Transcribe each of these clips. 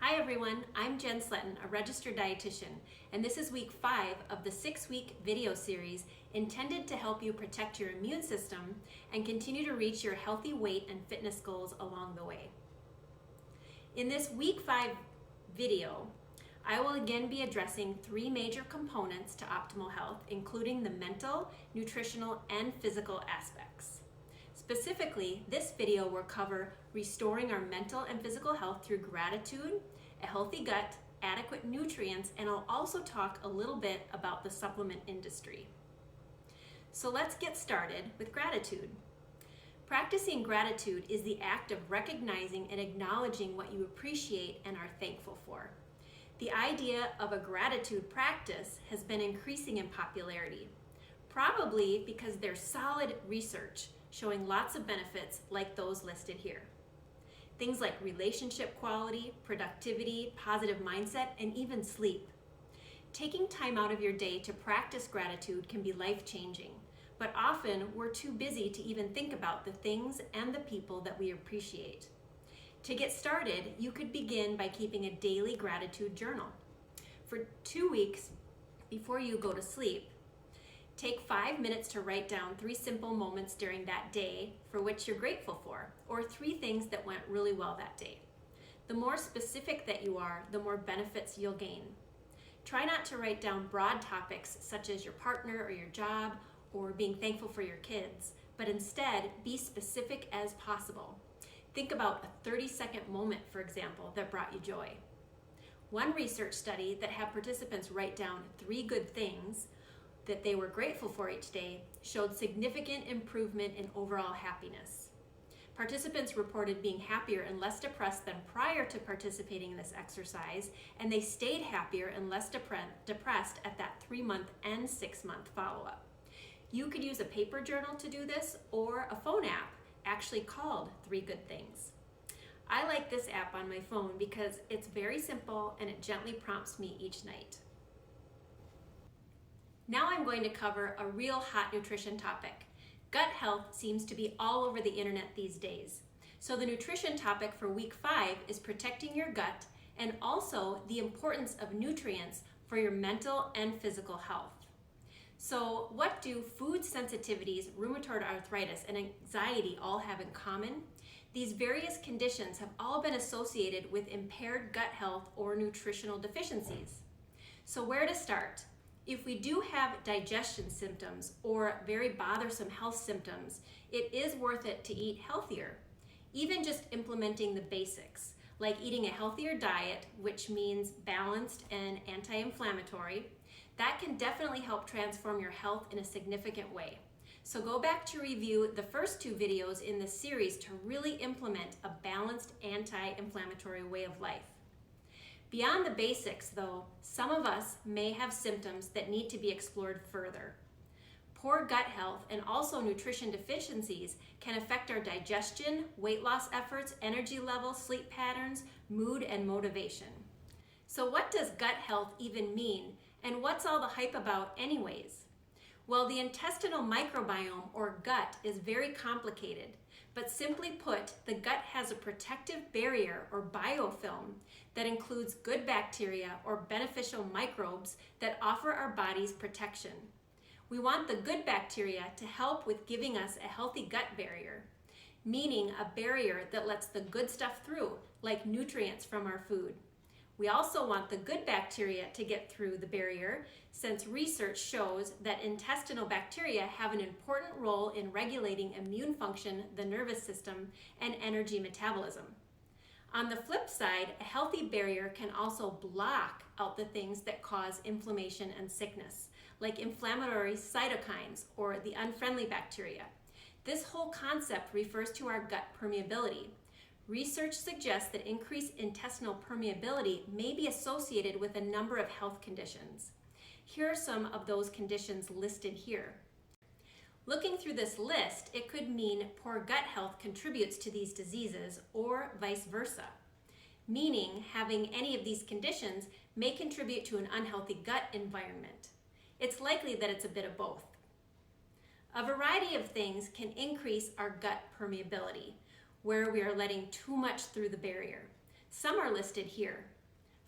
Hi everyone, I'm Jen Sletton, a registered dietitian, and this is week 5 of the 6-week video series intended to help you protect your immune system and continue to reach your healthy weight and fitness goals along the way. In this week 5 video, I will again be addressing 3 major components to optimal health, including the mental, nutritional, and physical aspects. Specifically, this video will cover restoring our mental and physical health through gratitude, a healthy gut, adequate nutrients, and I'll also talk a little bit about the supplement industry. So let's get started with gratitude. Practicing gratitude is the act of recognizing and acknowledging what you appreciate and are thankful for. The idea of a gratitude practice has been increasing in popularity, probably because there's solid research showing lots of benefits like those listed here. Things like relationship quality, productivity, positive mindset, and even sleep. Taking time out of your day to practice gratitude can be life-changing, but often we're too busy to even think about the things and the people that we appreciate. To get started, you could begin by keeping a daily gratitude journal. For 2 weeks before you go to sleep, take 5 minutes to write down 3 simple moments during that day for which you're grateful for, or 3 things that went really well that day. The more specific that you are, the more benefits you'll gain. Try not to write down broad topics such as your partner or your job or being thankful for your kids, but instead be specific as possible. Think about a 30-second moment, for example, that brought you joy. One research study that had participants write down 3 good things that they were grateful for each day showed significant improvement in overall happiness. Participants reported being happier and less depressed than prior to participating in this exercise, and they stayed happier and less depressed at that 3-month and 6-month follow-up. You could use a paper journal to do this, or a phone app actually called 3 Good Things. I like this app on my phone because it's very simple and it gently prompts me each night. Now I'm going to cover a real hot nutrition topic. Gut health seems to be all over the internet these days. So the nutrition topic for week 5 is protecting your gut and also the importance of nutrients for your mental and physical health. So what do food sensitivities, rheumatoid arthritis, and anxiety all have in common? These various conditions have all been associated with impaired gut health or nutritional deficiencies. So where to start? If we do have digestion symptoms or very bothersome health symptoms, it is worth it to eat healthier. Even just implementing the basics, like eating a healthier diet, which means balanced and anti-inflammatory, that can definitely help transform your health in a significant way. So go back to review the first 2 videos in this series to really implement a balanced anti-inflammatory way of life. Beyond the basics, though, some of us may have symptoms that need to be explored further. Poor gut health and also nutrition deficiencies can affect our digestion, weight loss efforts, energy levels, sleep patterns, mood, and motivation. So what does gut health even mean, and what's all the hype about anyways? Well, the intestinal microbiome, or gut, is very complicated, but simply put, the gut has a protective barrier, or biofilm, that includes good bacteria or beneficial microbes that offer our bodies protection. We want the good bacteria to help with giving us a healthy gut barrier, meaning a barrier that lets the good stuff through, like nutrients from our food. We also want the good bacteria to get through the barrier, since research shows that intestinal bacteria have an important role in regulating immune function, the nervous system, and energy metabolism. On the flip side, a healthy barrier can also block out the things that cause inflammation and sickness, like inflammatory cytokines or the unfriendly bacteria. This whole concept refers to our gut permeability. Research suggests that increased intestinal permeability may be associated with a number of health conditions. Here are some of those conditions listed here. Looking through this list, it could mean poor gut health contributes to these diseases, or vice versa, meaning having any of these conditions may contribute to an unhealthy gut environment. It's likely that it's a bit of both. A variety of things can increase our gut permeability, where we are letting too much through the barrier. Some are listed here.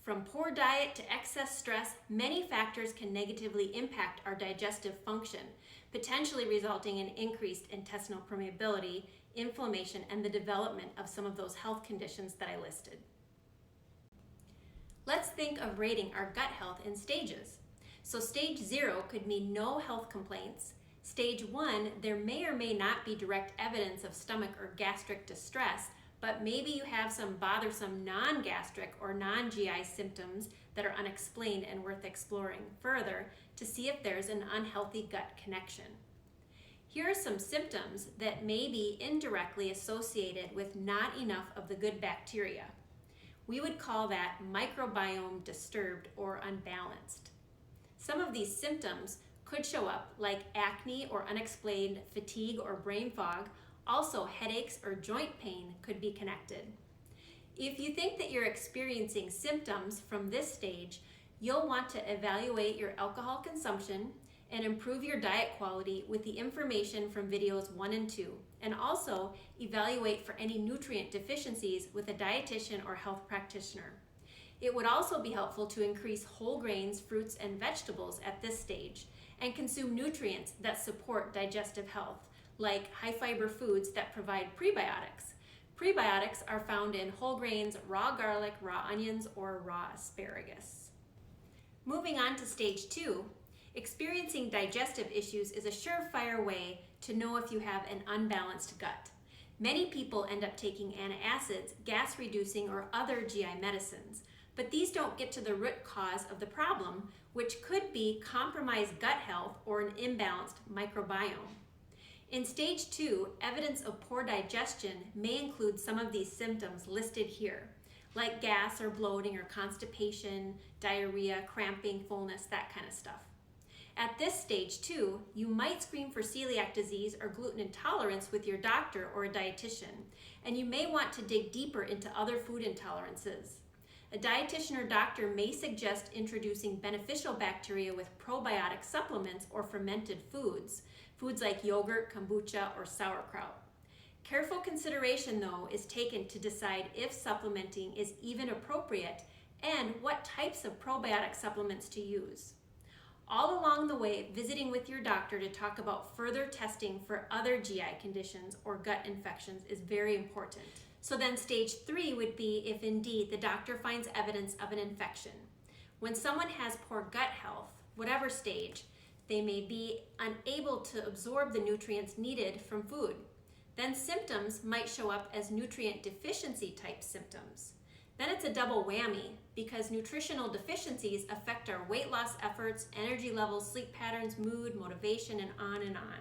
From poor diet to excess stress, many factors can negatively impact our digestive function, potentially resulting in increased intestinal permeability, inflammation, and the development of some of those health conditions that I listed. Let's think of rating our gut health in stages. So stage 0 could mean no health complaints. Stage 1, there may or may not be direct evidence of stomach or gastric distress, but maybe you have some bothersome non-gastric or non-GI symptoms that are unexplained and worth exploring further to see if there's an unhealthy gut connection. Here are some symptoms that may be indirectly associated with not enough of the good bacteria. We would call that microbiome disturbed or unbalanced. Some of these symptoms could show up like acne or unexplained fatigue or brain fog. Also, headaches or joint pain could be connected. If you think that you're experiencing symptoms from this stage, you'll want to evaluate your alcohol consumption and improve your diet quality with the information from videos 1 and 2, and also evaluate for any nutrient deficiencies with a dietitian or health practitioner. It would also be helpful to increase whole grains, fruits, and vegetables at this stage and consume nutrients that support digestive health, like high fiber foods that provide prebiotics. Prebiotics are found in whole grains, raw garlic, raw onions, or raw asparagus. Moving on to stage 2, experiencing digestive issues is a surefire way to know if you have an unbalanced gut. Many people end up taking antacids, gas-reducing, or other GI medicines, but these don't get to the root cause of the problem, which could be compromised gut health or an imbalanced microbiome. In stage 2, evidence of poor digestion may include some of these symptoms listed here, like gas or bloating or constipation, diarrhea, cramping, fullness, that kind of stuff. At this stage 2, you might screen for celiac disease or gluten intolerance with your doctor or a dietitian, and you may want to dig deeper into other food intolerances. A dietitian or doctor may suggest introducing beneficial bacteria with probiotic supplements or fermented foods like yogurt, kombucha, or sauerkraut. Careful consideration, though, is taken to decide if supplementing is even appropriate and what types of probiotic supplements to use. All along the way, visiting with your doctor to talk about further testing for other GI conditions or gut infections is very important. So then stage 3 would be if indeed the doctor finds evidence of an infection. When someone has poor gut health, whatever stage, they may be unable to absorb the nutrients needed from food. Then symptoms might show up as nutrient deficiency type symptoms. Then it's a double whammy because nutritional deficiencies affect our weight loss efforts, energy levels, sleep patterns, mood, motivation, and on and on.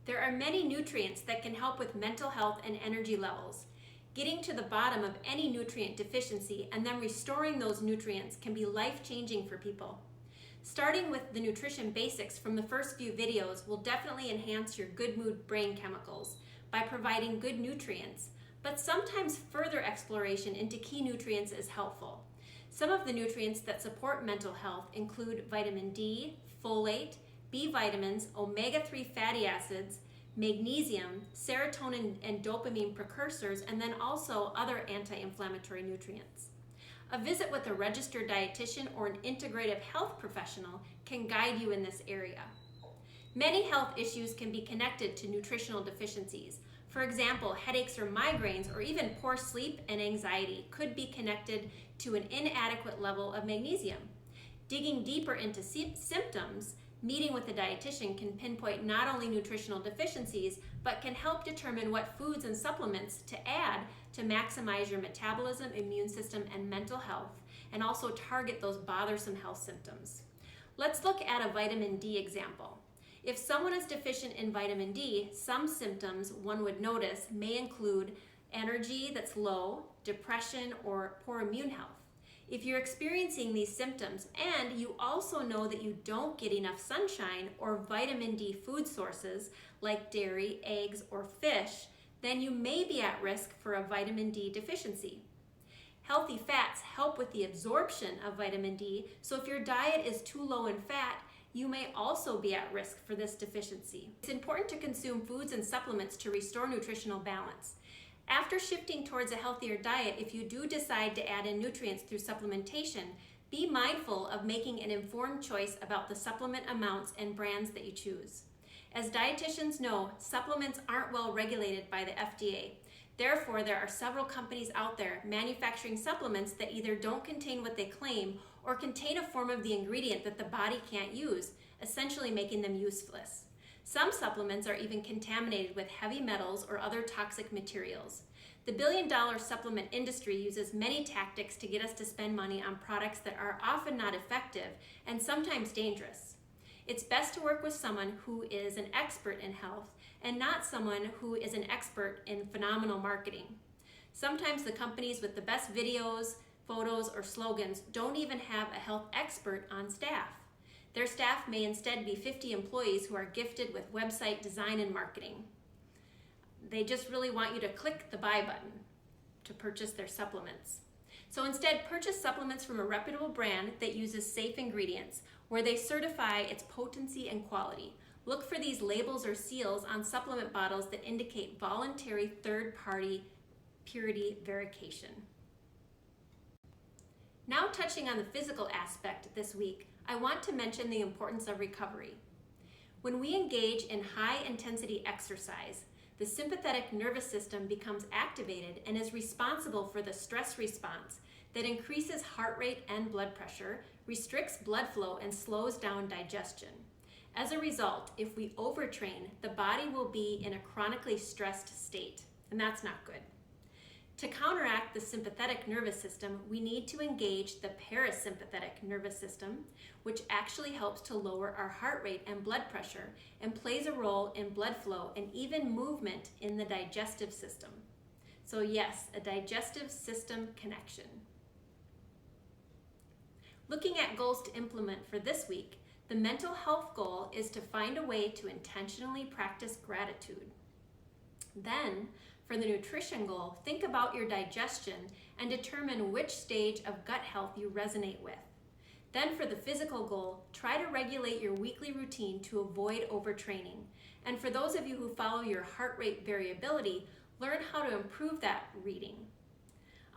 There are many nutrients that can help with mental health and energy levels. Getting to the bottom of any nutrient deficiency and then restoring those nutrients can be life-changing for people. Starting with the nutrition basics from the first few videos will definitely enhance your good mood brain chemicals by providing good nutrients, but sometimes further exploration into key nutrients is helpful. Some of the nutrients that support mental health include vitamin D, folate, B vitamins, omega-3 fatty acids, magnesium, serotonin and dopamine precursors, and then also other anti-inflammatory nutrients. A visit with a registered dietitian or an integrative health professional can guide you in this area. Many health issues can be connected to nutritional deficiencies. For example, headaches or migraines or even poor sleep and anxiety could be connected to an inadequate level of magnesium. Digging deeper into symptoms, meeting with a dietitian can pinpoint not only nutritional deficiencies, but can help determine what foods and supplements to add to maximize your metabolism, immune system, and mental health, and also target those bothersome health symptoms. Let's look at a vitamin D example. If someone is deficient in vitamin D, some symptoms one would notice may include energy that's low, depression, or poor immune health. If you're experiencing these symptoms and you also know that you don't get enough sunshine or vitamin D food sources like dairy, eggs, or fish, then you may be at risk for a vitamin D deficiency. Healthy fats help with the absorption of vitamin D, so if your diet is too low in fat, you may also be at risk for this deficiency. It's important to consume foods and supplements to restore nutritional balance. After shifting towards a healthier diet, if you do decide to add in nutrients through supplementation, be mindful of making an informed choice about the supplement amounts and brands that you choose. As dietitians know, supplements aren't well regulated by the FDA. Therefore, there are several companies out there manufacturing supplements that either don't contain what they claim or contain a form of the ingredient that the body can't use, essentially making them useless. Some supplements are even contaminated with heavy metals or other toxic materials. The billion-dollar supplement industry uses many tactics to get us to spend money on products that are often not effective and sometimes dangerous. It's best to work with someone who is an expert in health and not someone who is an expert in phenomenal marketing. Sometimes the companies with the best videos, photos, or slogans don't even have a health expert on staff. Their staff may instead be 50 employees who are gifted with website design and marketing. They just really want you to click the buy button to purchase their supplements. So instead, purchase supplements from a reputable brand that uses safe ingredients, where they certify its potency and quality. Look for these labels or seals on supplement bottles that indicate voluntary third-party purity verification. Now touching on the physical aspect this week, I want to mention the importance of recovery. When we engage in high-intensity exercise, the sympathetic nervous system becomes activated and is responsible for the stress response that increases heart rate and blood pressure, restricts blood flow, and slows down digestion. As a result, if we overtrain, the body will be in a chronically stressed state, and that's not good. To counteract the sympathetic nervous system, we need to engage the parasympathetic nervous system, which actually helps to lower our heart rate and blood pressure and plays a role in blood flow and even movement in the digestive system. So yes, a digestive system connection. Looking at goals to implement for this week, the mental health goal is to find a way to intentionally practice gratitude. Then, for the nutrition goal, think about your digestion and determine which stage of gut health you resonate with. Then for the physical goal, try to regulate your weekly routine to avoid overtraining. And for those of you who follow your heart rate variability, learn how to improve that reading.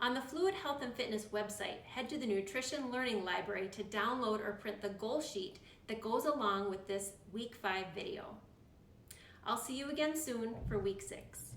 On the Fluid Health and Fitness website, head to the Nutrition Learning Library to download or print the goal sheet that goes along with this Week 5 video. I'll see you again soon for Week 6.